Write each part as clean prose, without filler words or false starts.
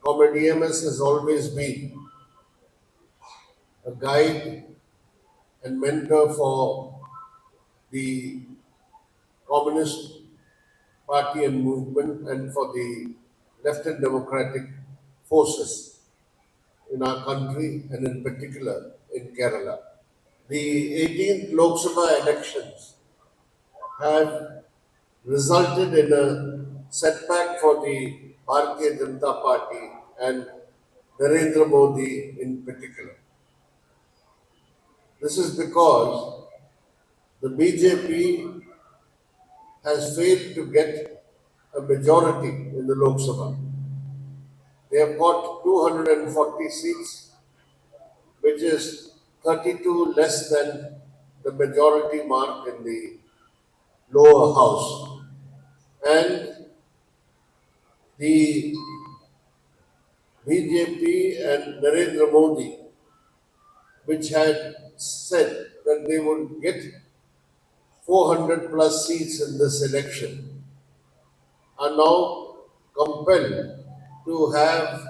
Comrade EMS has always been a guide and mentor for the Communist Party and movement and for the left and democratic forces in our country and in particular in Kerala. The 18th Lok Sabha elections have resulted in a setback for the Bharatiya Janata Party and Narendra Modi in particular. This is because the BJP has failed to get a majority in the Lok Sabha. They have got 240 seats, which is 32 less than the majority mark in the lower house. And the BJP and Narendra Modi, which had said that they would get 400 plus seats in this election, are now compelled to have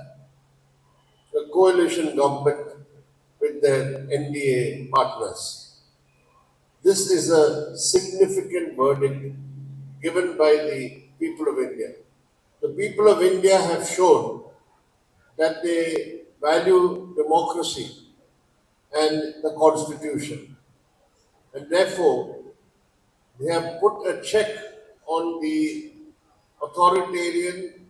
a coalition government with their NDA partners. This is a significant verdict given by the people of India. The people of India have shown that they value democracy and the constitution. And therefore, they have put a check on the authoritarian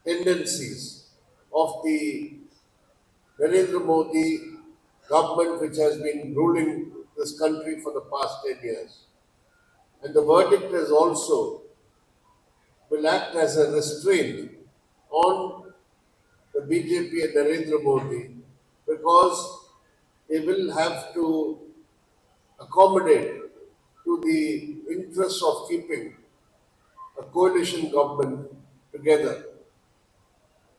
tendencies of the Narendra Modi government, which has been ruling this country for the past 10 years. And the verdict is also will act as a restraint on the BJP and Narendra Modi because they will have to accommodate to the interests of keeping a coalition government together.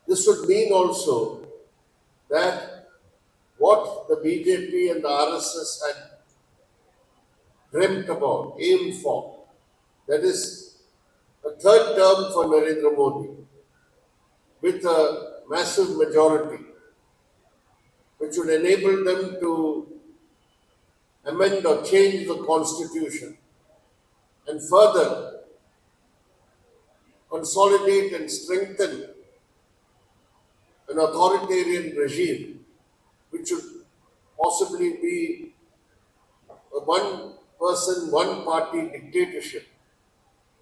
This would mean also that what the BJP and the RSS had dreamt about, aimed for, that is a third term for Narendra Modi with a massive majority, which would enable them to amend or change the constitution and further consolidate and strengthen an authoritarian regime, which should possibly be a one person, one party dictatorship.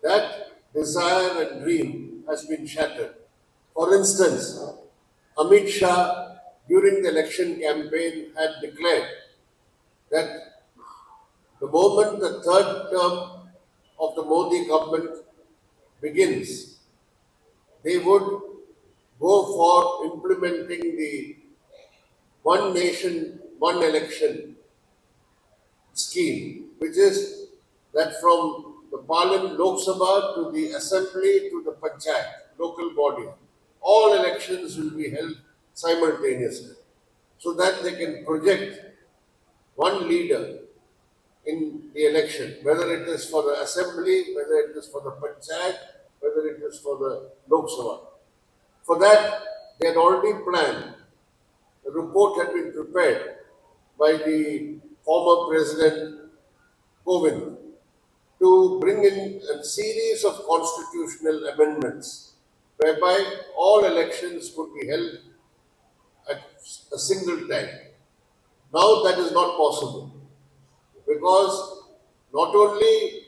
That desire and dream has been shattered. For instance, Amit Shah during the election campaign had declared that the moment the third term of the Modi government begins, they would go for implementing the one nation, one election scheme, which is that from the Parliament, Lok Sabha to the Assembly to the Panchayat, local body, all elections will be held simultaneously so that they can project one leader in the election, whether it is for the Assembly, whether it is for the Panchayat, whether it is for the Lok Sabha. For that, they had already planned. The report had been prepared by the former President Kovind to bring in a series of constitutional amendments whereby all elections could be held at a single time. Now that is not possible because not only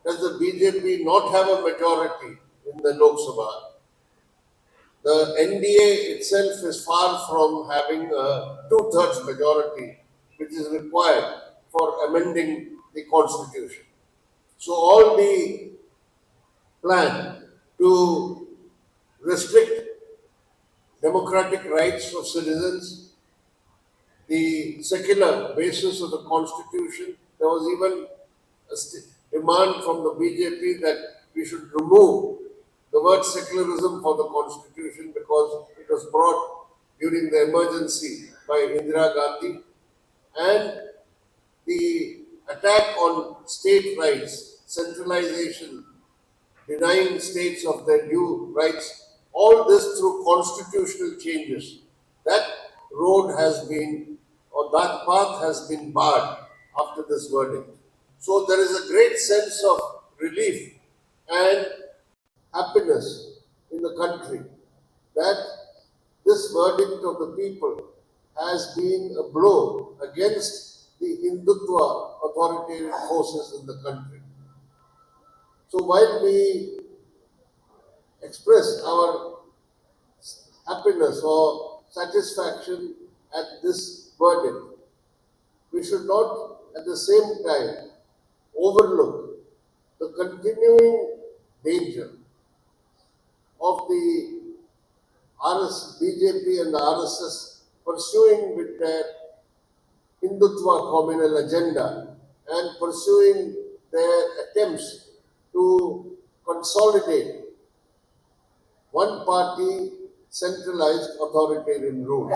does the BJP not have a majority in the Lok Sabha, the NDA itself is far from having a two-thirds majority, which is required for amending the constitution. So all the plan to restrict democratic rights of citizens, the secular basis of the constitution, there was even a demand from the BJP that we should remove the word secularism for the constitution because it was brought during the emergency by Indira Gandhi, and the attack on state rights, centralization, denying states of their due rights All this through constitutional changes. That road has been, or that path has been barred after this verdict. So there is a great sense of relief and happiness in the country that this verdict of the people has been a blow against the Hindutva authoritarian forces in the country. So while we express our happiness or satisfaction at this verdict, we should not at the same time overlook the continuing danger of the BJP and the RSS pursuing with their Hindutva communal agenda and pursuing their attempts to consolidate one party centralized authoritarian rule.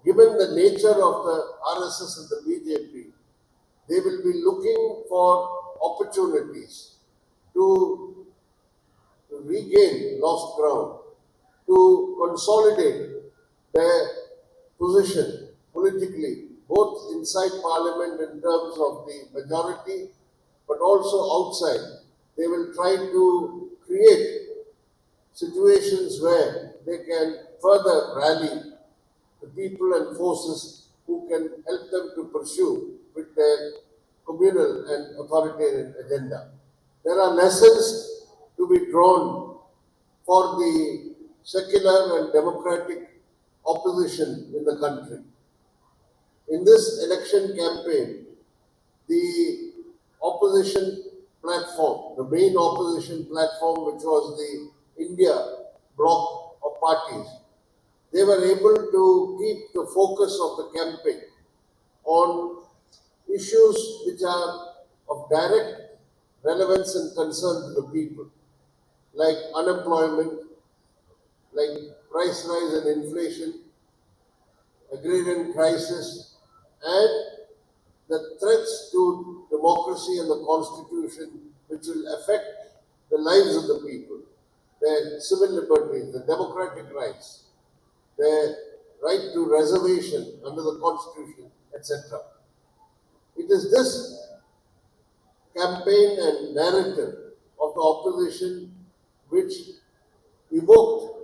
Given the nature of the RSS and the BJP, they will be looking for opportunities to regain lost ground, to consolidate their position politically, both inside Parliament in terms of the majority, but also outside. They will try to create situations where they can further rally the people and forces who can help them to pursue with their communal and authoritarian agenda. There are lessons to be drawn for the secular and democratic opposition in the country. In this election campaign, the opposition platform, the main opposition platform, which was the India bloc of parties, they were able to keep the focus of the campaign on issues which are of direct relevance and concern to the people, like unemployment, like price rise and inflation, agrarian crisis, and the threats to democracy and the constitution which will affect the lives of the people, their civil liberties, the democratic rights, their right to reservation under the constitution, etc. It is this campaign and narrative of the opposition which evoked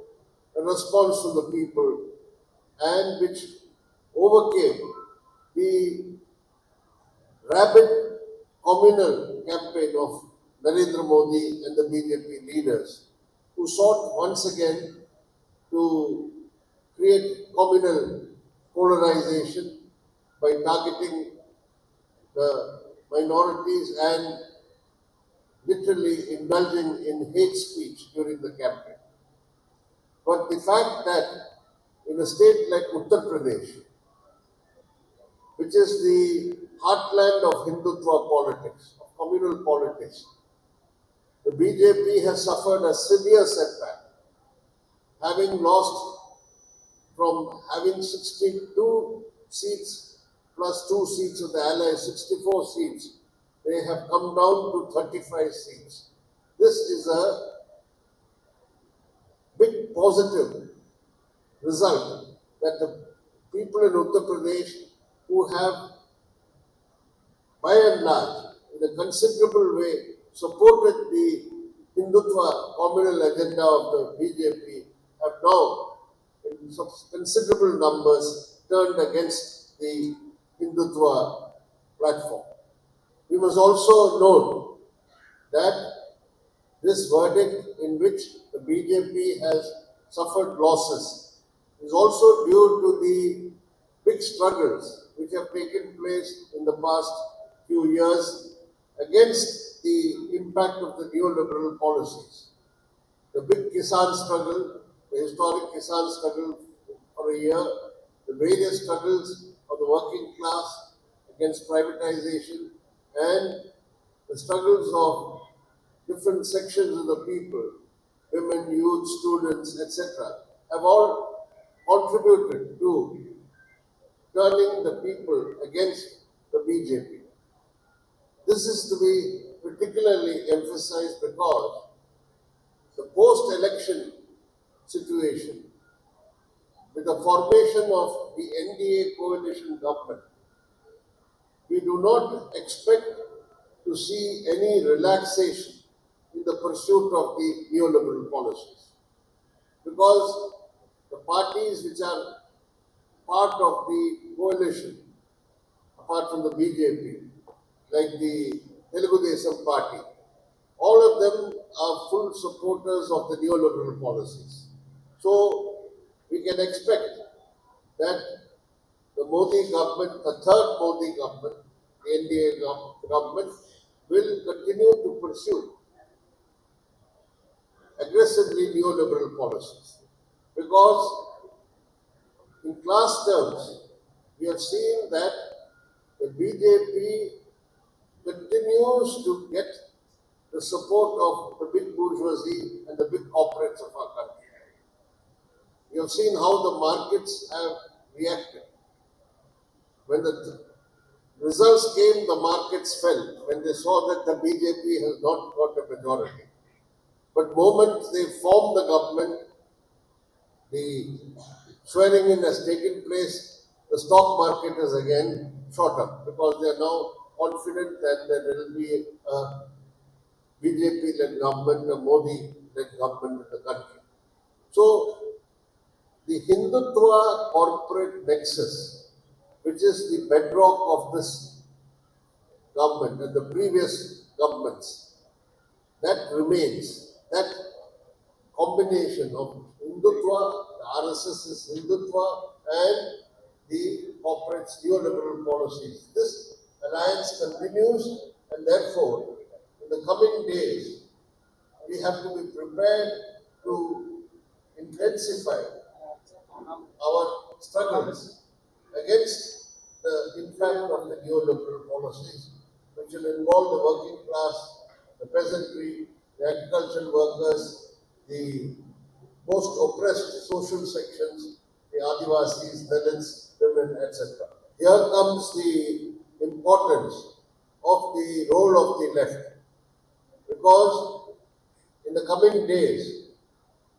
a response from the people and which overcame the rabid communal campaign of Narendra Modi and the BJP leaders, who sought once again to create communal polarization by targeting the minorities and literally indulging in hate speech during the campaign. But the fact that in a state like Uttar Pradesh, which is the heartland of Hindutva politics, of communal politics, the BJP has suffered a severe setback, having lost from having 62 seats plus 2 seats of the Allies, 64 seats, they have come down to 35 seats. This is a big positive result that the people in Uttar Pradesh who have, by and large, in a considerable way, supported the Hindutva communal agenda of the BJP have now, in considerable numbers, turned against the Hindutva platform. We must also note that this verdict in which the BJP has suffered losses is also due to the big struggles which have taken place in the past few years against the impact of the neoliberal policies. The big Kisan struggle, the historic Kisan struggle for a year, the various struggles of the working class against privatization, and the struggles of different sections of the people, women, youth, students, etc., have all contributed to turning the people against the BJP. This is to be particularly emphasized because The post-election situation, with the formation of the NDA coalition government, we do not expect to see any relaxation in the pursuit of the neoliberal policies, because the parties which are part of the coalition, apart from the BJP, like the Telugu Desam party, all of them are full supporters of the neoliberal policies. So we can expect that the Modi government, the third Modi government, the NDA government, will continue to pursue aggressively neoliberal policies. Because in class terms, we have seen that the BJP continues to get the support of the big bourgeoisie and the big corporates of our country. We have seen how the markets have reacted. When the results came, the markets fell when they saw that the BJP has not got a majority. But moment they formed the government, the swearing in has taken place, the stock market has again shot up because they are now confident that there will be a BJP-led government, a Modi-led government in the country. So, the Hindutva corporate nexus, which is the bedrock of this government and the previous governments, that remains. That combination of Hindutva, the RSS is Hindutva, and the corporate's neoliberal policies. This alliance continues, and therefore, in the coming days, we have to be prepared to intensify our struggles against the impact of the neoliberal policies, which will involve the working class, the peasantry, the agricultural workers, the most oppressed social sections, the Adivasis, Dalits, women, etc. Here comes the importance of the role of the left, because in the coming days,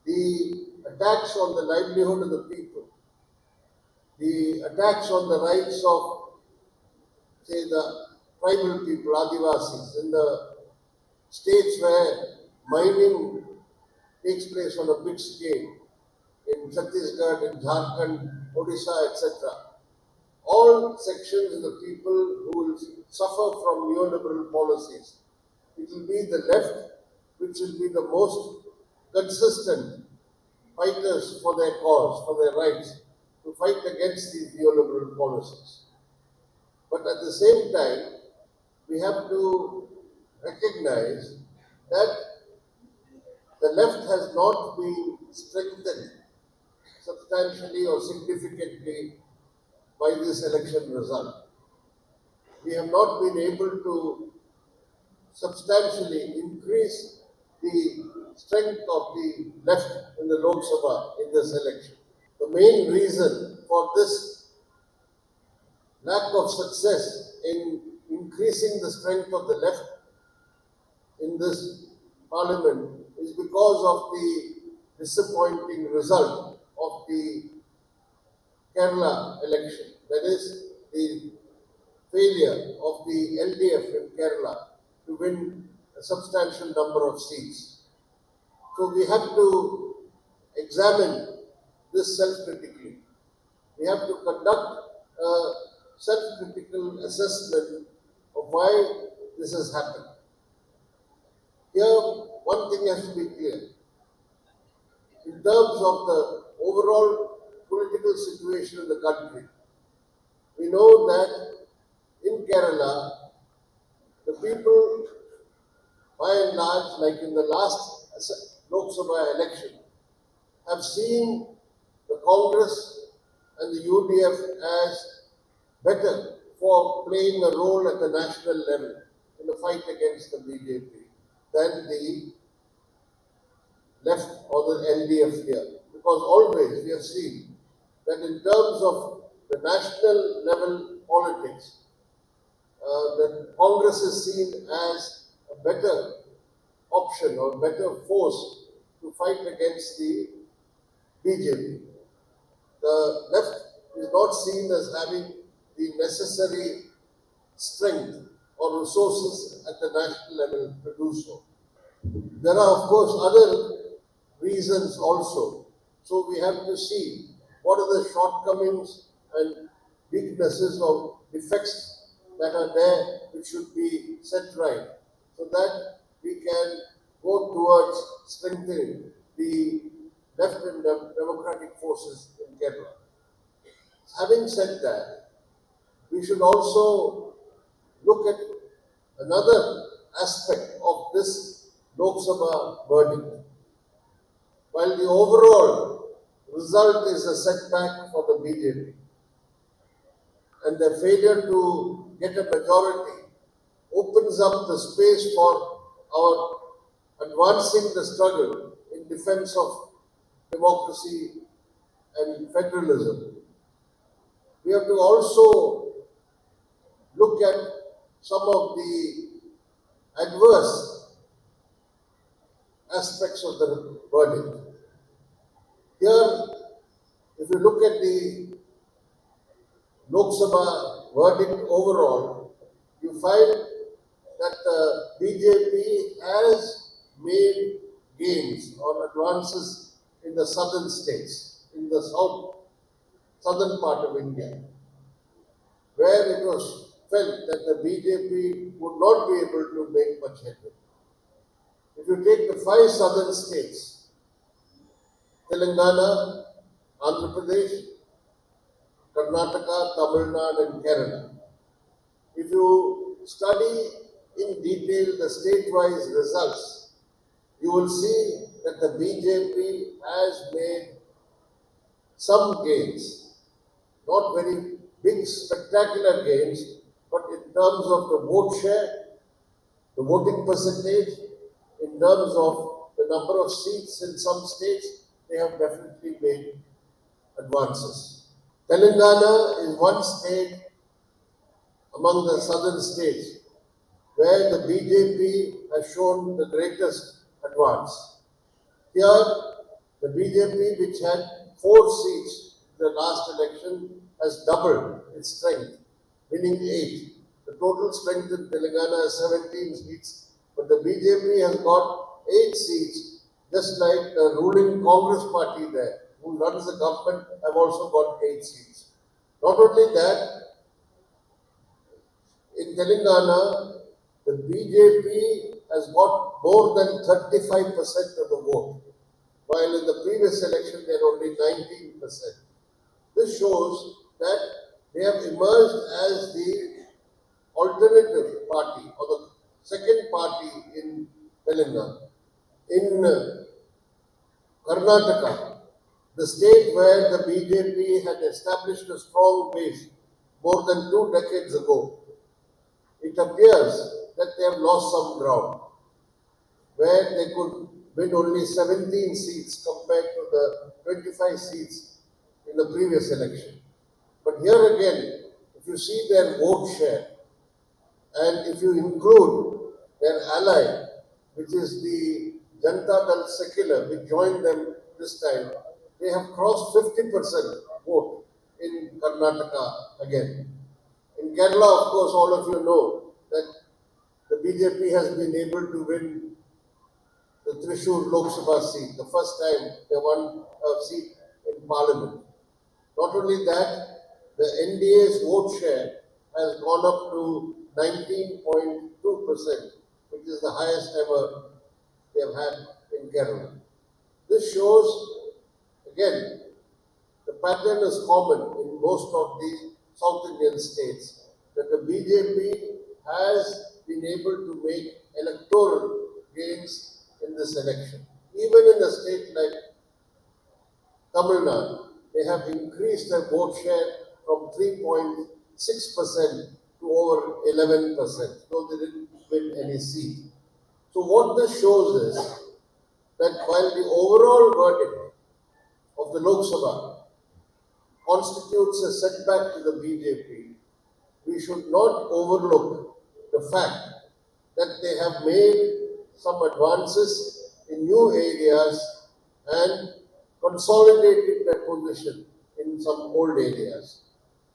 the attacks on the livelihood of the people, the attacks on the rights of, say, the tribal people, Adivasis, in the states where mining takes place on a big scale, in Chhattisgarh, in Jharkhand, Odisha, etc. All sections of the people who will suffer from neoliberal policies, it will be the left which will be the most consistent fighters for their cause, for their rights, to fight against these neoliberal policies. But at the same time, we have to recognize that the left has not been strengthened substantially or significantly by this election result. We have not been able to substantially increase the strength of the left in the Lok Sabha in this election. The main reason for this lack of success in increasing the strength of the left in this parliament is because of the disappointing result of the Kerala election. That is, the failure of the LDF in Kerala to win a substantial number of seats. So we have to examine this self-critically. We have to conduct a self-critical assessment of why this has happened. Here, one thing has to be clear. In terms of the overall political situation in the country, we know that in Kerala, the people, by and large, like in the last Lok Sabha election, have seen the Congress and the UDF as better for playing a role at the national level in the fight against the BJP than the left or the LDF here. Because always we have seen that in terms of the national level politics, the Congress is seen as a better option or better force to fight against the BJP. The left is not seen as having the necessary strength or resources at the national level to do so. There are, of course, other reasons also. So we have to see what are the shortcomings and weaknesses or defects that are there which should be set right so that we can go towards strengthening the left and democratic forces in Kerala. Having said that, we should also look at another aspect of this Lok Sabha verdict. While the overall result is a setback for the BJP and their failure to get a majority opens up the space for our advancing the struggle in defense of democracy and federalism. We have to also look at some of the adverse aspects of the verdict. Here, if you look at the Lok Sabha verdict overall, you find that the BJP has made gains or advances in the southern states, in the southern part of India, where it was felt that the BJP would not be able to make much headway. If you take the 5 southern states, Telangana, Andhra Pradesh, Karnataka, Tamil Nadu and Kerala, if you study in detail the state-wise results, you will see that the BJP has made some gains, not very big spectacular gains, but in terms of the vote share, the voting percentage, in terms of the number of seats in some states, they have definitely made advances. Telangana is one state among the southern states where the BJP has shown the greatest advance. Here, the BJP, which had 4 seats in the last election, has doubled its strength, winning 8. The total strength in Telangana is 17 seats, but the BJP has got 8 seats, just like the ruling Congress party there, who runs the government, have also got 8 seats. Not only that, in Telangana, the BJP has got more than 35% of the vote, while in the previous election they had only 19%. This shows that they have emerged as the alternative party or the second party in Telangana. In Karnataka, the state where the BJP had established a strong base more than 2 decades ago, it appears that they have lost some ground, where they could win only 17 seats compared to the 25 seats in the previous election. But here again, if you see their vote share, and if you include their ally, which is the Janata Dal Secular, which joined them this time, they have crossed 50% vote in Karnataka again. In Kerala, of course, all of you know that the BJP has been able to win the Thrissur Lok Sabha seat, the first time they won a seat in Parliament. Not only that, the NDA's vote share has gone up to 19.2%, which is the highest ever they have had in Kerala. This shows, again, the pattern is common in most of the South Indian states, that the BJP has been able to make electoral gains in this election. Even in a state like Tamil Nadu, they have increased their vote share from 3.6% to over 11%, though they didn't win any seat. So what this shows is that while the overall verdict of the Lok Sabha constitutes a setback to the BJP, we should not overlook the fact that they have made some advances in new areas and consolidated their position in some old areas.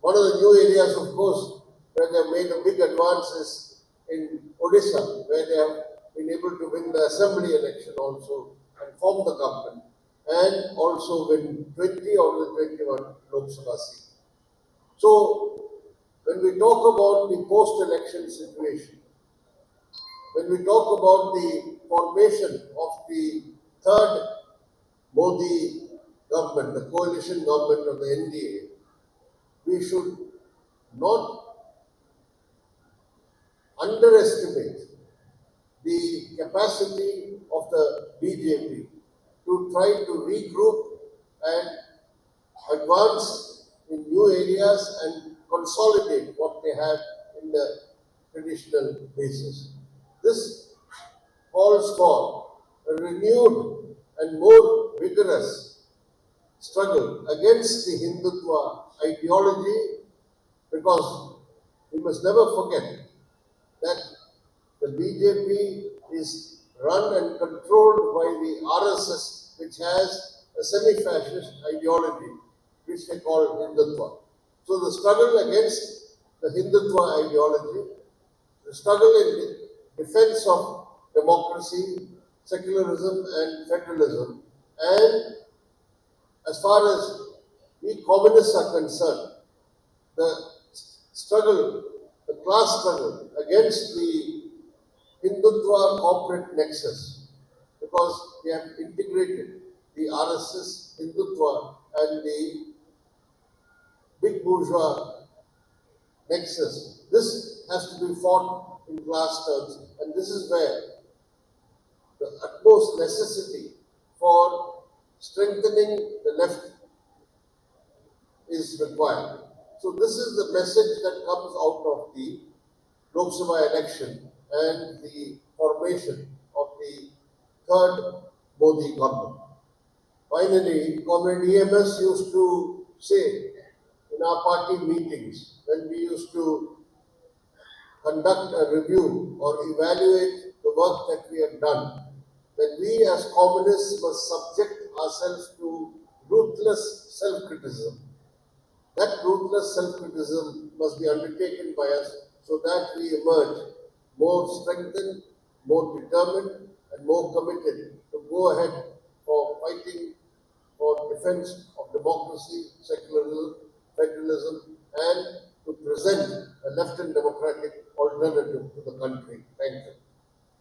One of the new areas, of course, where they have made a big advance is in Odisha, where they have been able to win the assembly election also and form the government, and also win 20 out of the 21 Lok Sabha seats. So, when we talk about the post-election situation, when we talk about the formation of the third Modi government, the coalition government of the NDA, we should not underestimate the capacity of the BJP to try to regroup and advance in new areas and consolidate what they have in the traditional basis. This calls for a renewed and more vigorous struggle against the Hindutva ideology, because we must never forget that the BJP is run and controlled by the RSS, which has a semi-fascist ideology, which they call Hindutva. So the struggle against the Hindutva ideology, the struggle in defense of democracy, secularism and federalism, and as far as we communists are concerned, the struggle, the class struggle against the Hindutva corporate nexus, because they have integrated the RSS, Hindutva and the big bourgeois nexus. This has to be fought in class terms, and this is where the utmost necessity for strengthening the left is required. So this is the message that comes out of the Lok Sabha election and the formation of the third Modi government. Finally, Comrade EMS used to say in our party meetings, when we used to conduct a review or evaluate the work that we have done, that we as communists must subject ourselves to ruthless self-criticism. That ruthless self-criticism must be undertaken by us so that we emerge more strengthened, more determined, and more committed to go ahead for fighting for defense of democracy, secularism, federalism, and to present a left and democratic alternative to the country.